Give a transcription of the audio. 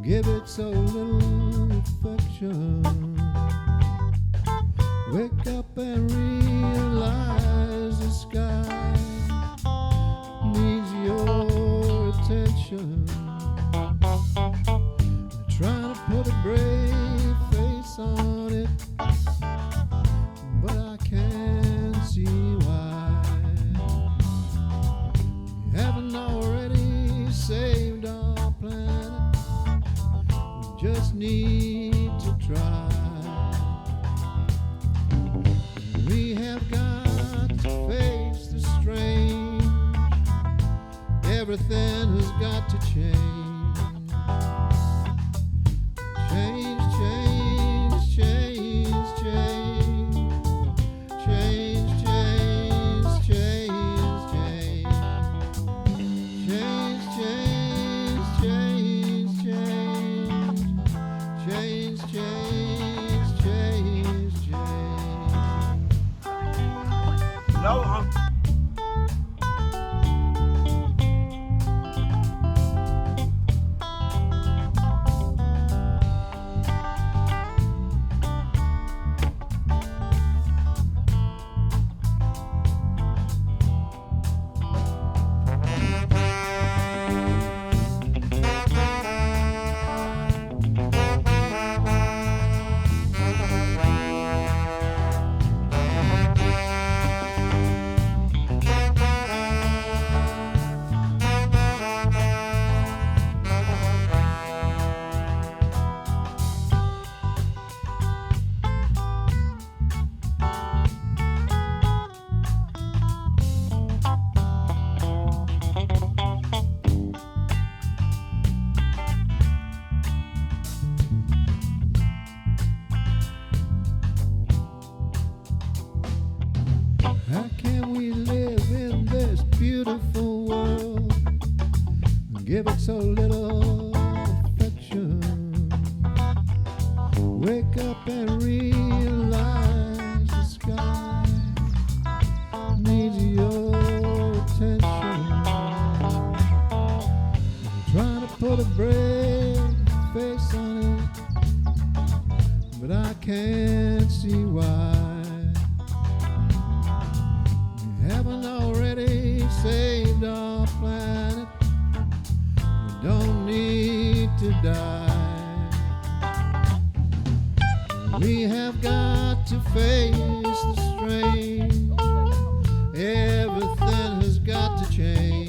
Give it so little affection. Wake up and realize the sky needs your attention. Trying to put a brave face on it, but I can't see why. You haven't already saved our planet. Just need to try. We have got to face the strange. Everything has got to change. Change, change, change, change. Change, change, change, change. Change, change, change, change. Change, change, change, change. No, How can we live in this beautiful world and give it so little affection? Wake up and realize the sky needs your attention. I'm trying to put a brave face on it, but I can't see why. Haven't already saved our planet. We don't need to die. We have got to face the strange. Everything has got to change.